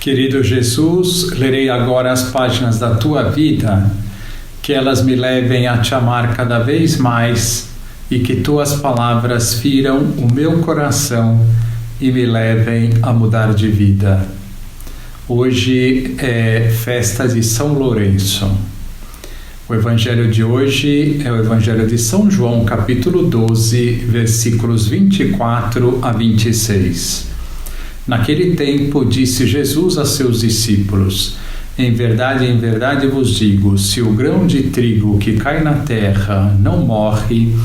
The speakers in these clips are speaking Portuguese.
Querido Jesus, lerei agora as páginas da Tua vida, que elas me levem a Te amar cada vez mais e que Tuas palavras firam o meu coração e me levem a mudar de vida. Hoje é festa de São Lourenço. O evangelho de hoje é o evangelho de São João, capítulo 12, versículos 24 a 26. Naquele tempo disse Jesus a seus discípulos: em verdade vos digo, se o grão de trigo que cai na terra não morre,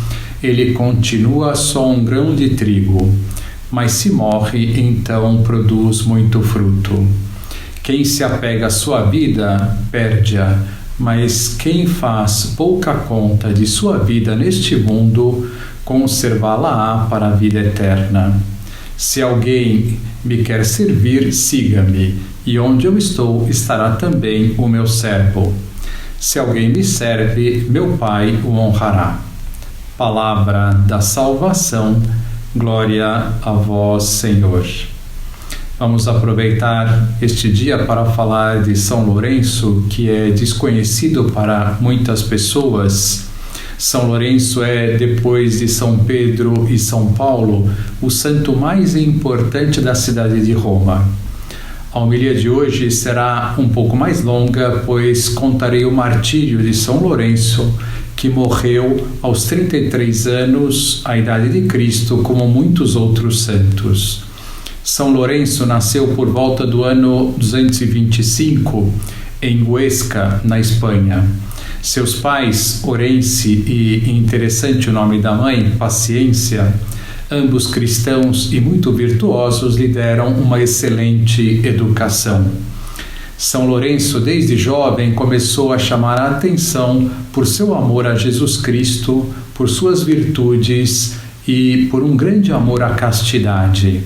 ele continua só um grão de trigo, mas se morre, então produz muito fruto. Quem se apega à sua vida, perde-a, mas quem faz pouca conta de sua vida neste mundo, conservá-la-á para a vida eterna. Se alguém me quer servir, siga-me, e onde eu estou estará também o meu servo. Se alguém me serve, meu Pai o honrará. Palavra da salvação, glória a vós, Senhor. Vamos aproveitar este dia para falar de São Lourenço, que é desconhecido para muitas pessoas. São Lourenço é, depois de São Pedro e São Paulo, o santo mais importante da cidade de Roma. A homilia de hoje será um pouco mais longa, pois contarei o martírio de São Lourenço, que morreu aos 33 anos, a idade de Cristo, como muitos outros santos. São Lourenço nasceu por volta do ano 225, em Huesca, na Espanha. Seus pais, Orense e, interessante o nome da mãe, Paciência, ambos cristãos e muito virtuosos, lhe deram uma excelente educação. São Lourenço, desde jovem, começou a chamar a atenção por seu amor a Jesus Cristo, por suas virtudes e por um grande amor à castidade.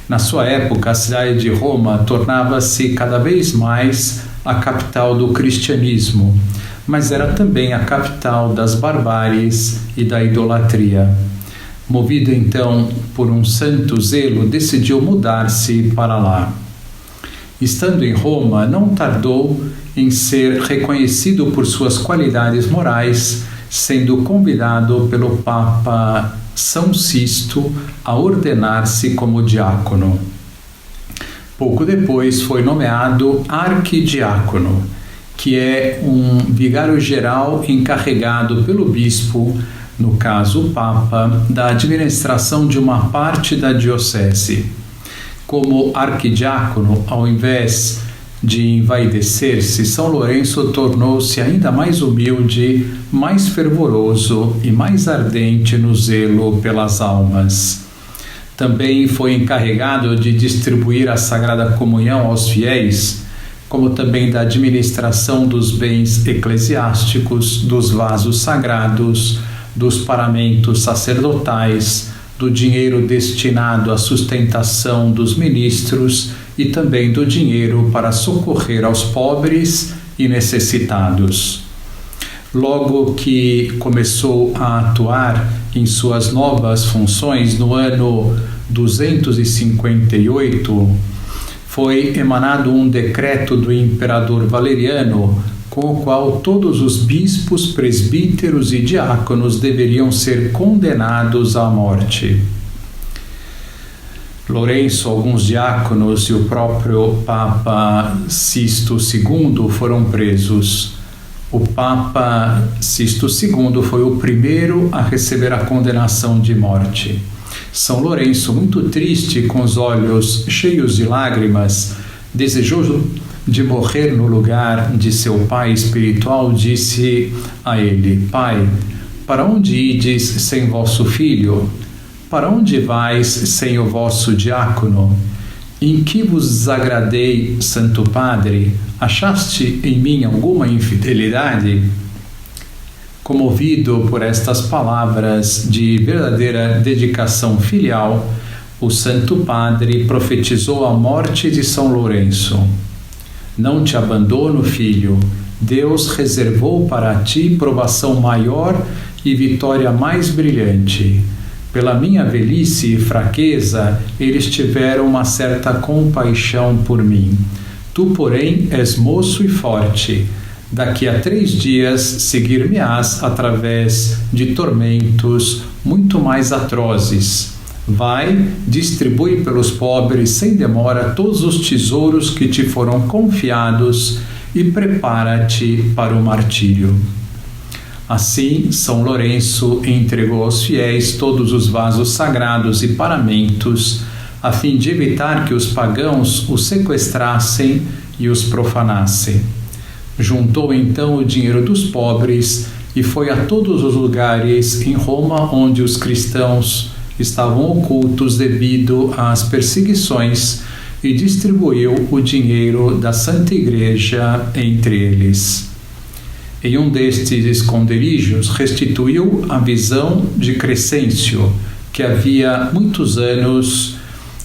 Na sua época, a cidade de Roma tornava-se cada vez mais a capital do cristianismo, mas era também a capital das barbáries e da idolatria. Movido então por um santo zelo, decidiu mudar-se para lá. Estando em Roma, não tardou em ser reconhecido por suas qualidades morais, sendo convidado pelo Papa São Sisto a ordenar-se como diácono. Pouco depois foi nomeado arquidiácono, que é um vigário-geral encarregado pelo bispo, no caso o Papa, da administração de uma parte da diocese. Como arquidiácono, ao invés de envaidecer-se, São Lourenço tornou-se ainda mais humilde, mais fervoroso e mais ardente no zelo pelas almas. Também foi encarregado de distribuir a Sagrada Comunhão aos fiéis, como também da administração dos bens eclesiásticos, dos vasos sagrados, dos paramentos sacerdotais, do dinheiro destinado à sustentação dos ministros e também do dinheiro para socorrer aos pobres e necessitados. Logo que começou a atuar em suas novas funções, no ano 258, foi emanado um decreto do imperador Valeriano, com o qual todos os bispos, presbíteros e diáconos deveriam ser condenados à morte. Lourenço, alguns diáconos e o próprio Papa Sisto II foram presos. O Papa Sisto II foi o primeiro a receber a condenação de morte. São Lourenço, muito triste, com os olhos cheios de lágrimas, desejoso de morrer no lugar de seu pai espiritual, disse a ele: Pai, para onde ides sem vosso filho? Para onde vais sem o vosso diácono? Em que vos desagradei, Santo Padre? Achaste em mim alguma infidelidade? Comovido por estas palavras de verdadeira dedicação filial, o Santo Padre profetizou a morte de São Lourenço. Não te abandono, filho. Deus reservou para ti provação maior e vitória mais brilhante. Pela minha velhice e fraqueza, eles tiveram uma certa compaixão por mim. Tu, porém, és moço e forte. Daqui a 3 dias seguir-me-ás através de tormentos muito mais atrozes. Vai, distribui pelos pobres sem demora todos os tesouros que te foram confiados e prepara-te para o martírio. Assim, São Lourenço entregou aos fiéis todos os vasos sagrados e paramentos, a fim de evitar que os pagãos os sequestrassem e os profanassem. Juntou então o dinheiro dos pobres e foi a todos os lugares em Roma onde os cristãos estavam ocultos devido às perseguições e distribuiu o dinheiro da Santa Igreja entre eles. Em um destes esconderijos restituiu a visão de Crescêncio, que havia muitos anos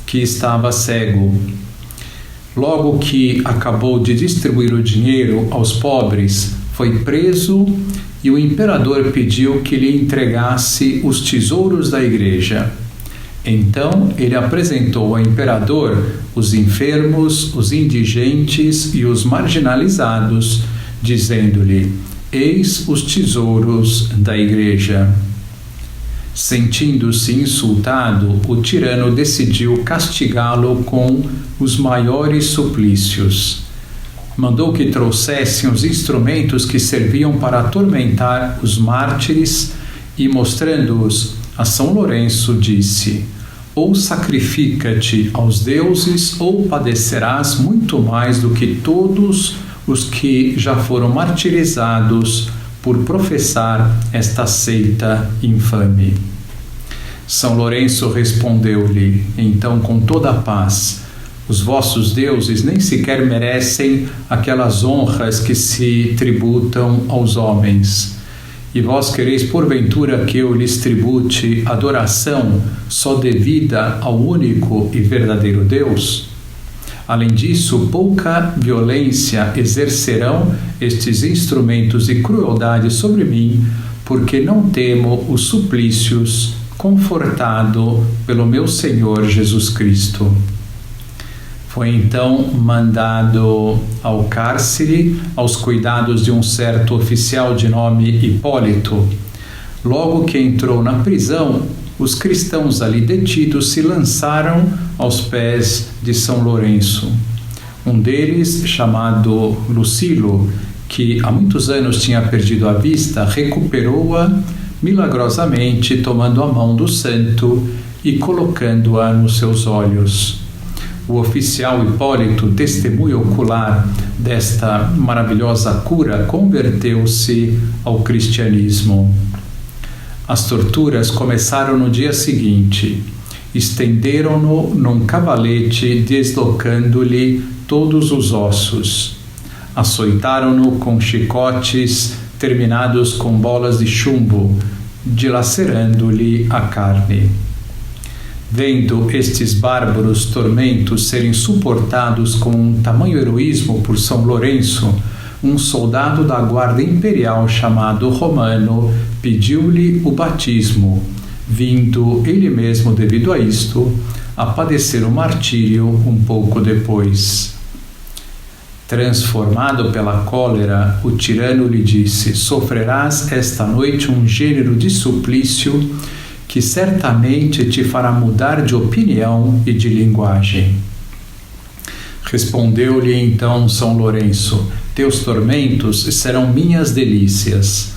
que estava cego. Logo que acabou de distribuir o dinheiro aos pobres, foi preso e o imperador pediu que lhe entregasse os tesouros da igreja. Então ele apresentou ao imperador os enfermos, os indigentes e os marginalizados, dizendo-lhe: eis os tesouros da igreja. Sentindo-se insultado, o tirano decidiu castigá-lo com os maiores suplícios. Mandou que trouxessem os instrumentos que serviam para atormentar os mártires e, mostrando-os a São Lourenço, disse: ou sacrifica-te aos deuses, ou padecerás muito mais do que todos os que já foram martirizados por professar esta seita infame. São Lourenço respondeu-lhe, então, com toda a paz: os vossos deuses nem sequer merecem aquelas honras que se tributam aos homens. E vós quereis porventura que eu lhes tribute adoração só devida ao único e verdadeiro Deus? Além disso, pouca violência exercerão estes instrumentos de crueldade sobre mim, porque não temo os suplícios, confortado pelo meu Senhor Jesus Cristo. Foi então mandado ao cárcere, aos cuidados de um certo oficial de nome Hipólito. Logo que entrou na prisão, os cristãos ali detidos se lançaram aos pés de São Lourenço. Um deles, chamado Lucilo, que há muitos anos tinha perdido a vista, recuperou-a milagrosamente, tomando a mão do santo e colocando-a nos seus olhos. O oficial Hipólito, testemunha ocular desta maravilhosa cura, converteu-se ao cristianismo. As torturas começaram no dia seguinte. Estenderam-no num cavalete, deslocando-lhe todos os ossos. Açoitaram-no com chicotes terminados com bolas de chumbo, dilacerando-lhe a carne. Vendo estes bárbaros tormentos serem suportados com um tamanho heroísmo por São Lourenço, um soldado da guarda imperial chamado Romano pediu-lhe o batismo, vindo ele mesmo, devido a isto, a padecer o martírio um pouco depois. Transformado pela cólera, o tirano lhe disse: sofrerás esta noite um gênero de suplício que certamente te fará mudar de opinião e de linguagem. Respondeu-lhe então São Lourenço: teus tormentos serão minhas delícias.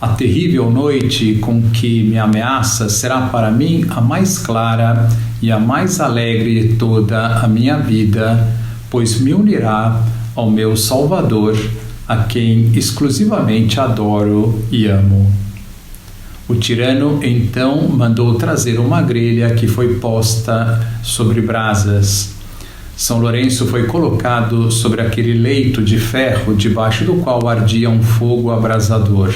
A terrível noite com que me ameaças será para mim a mais clara e a mais alegre de toda a minha vida, pois me unirá ao meu Salvador, a quem exclusivamente adoro e amo. O tirano então mandou trazer uma grelha que foi posta sobre brasas. São Lourenço foi colocado sobre aquele leito de ferro debaixo do qual ardia um fogo abrasador.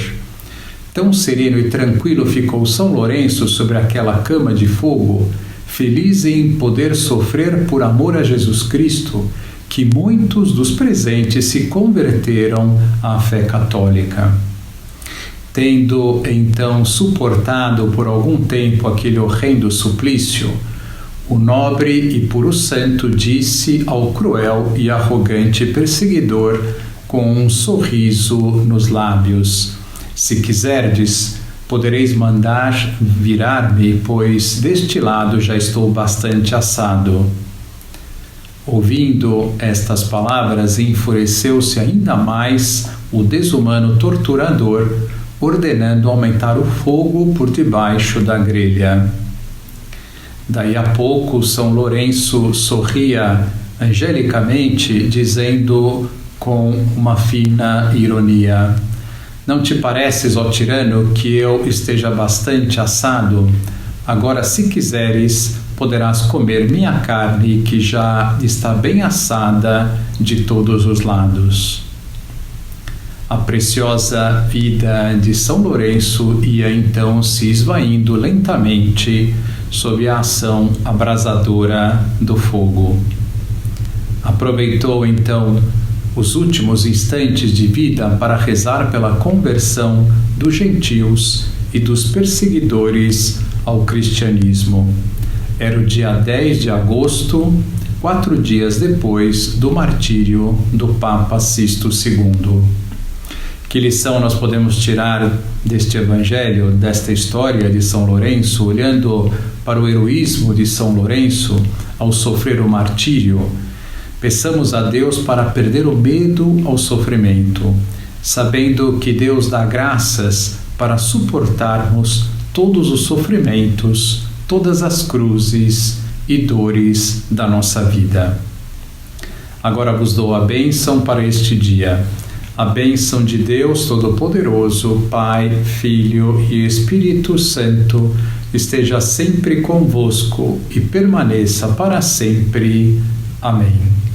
Tão sereno e tranquilo ficou São Lourenço sobre aquela cama de fogo, feliz em poder sofrer por amor a Jesus Cristo, que muitos dos presentes se converteram à fé católica. Tendo então suportado por algum tempo aquele horrendo suplício, o nobre e puro santo disse ao cruel e arrogante perseguidor com um sorriso nos lábios: se quiserdes, podereis mandar virar-me, pois deste lado já estou bastante assado. Ouvindo estas palavras, enfureceu-se ainda mais o desumano torturador, ordenando aumentar o fogo por debaixo da grelha. Daí a pouco, São Lourenço sorria angelicamente, dizendo com uma fina ironia: não te pareces, ó tirano, que eu esteja bastante assado? Agora, se quiseres, poderás comer minha carne, que já está bem assada de todos os lados. A preciosa vida de São Lourenço ia então se esvaindo lentamente sob a ação abrasadora do fogo. Aproveitou então os últimos instantes de vida para rezar pela conversão dos gentios e dos perseguidores ao cristianismo. Era o dia 10 de agosto, 4 dias depois do martírio do Papa Sisto II. Que lição nós podemos tirar deste evangelho, desta história de São Lourenço, olhando para o heroísmo de São Lourenço ao sofrer o martírio? Peçamos a Deus para perder o medo ao sofrimento, sabendo que Deus dá graças para suportarmos todos os sofrimentos, todas as cruzes e dores da nossa vida. Agora vos dou a bênção para este dia. A bênção de Deus Todo-Poderoso, Pai, Filho e Espírito Santo, esteja sempre convosco e permaneça para sempre. Amém.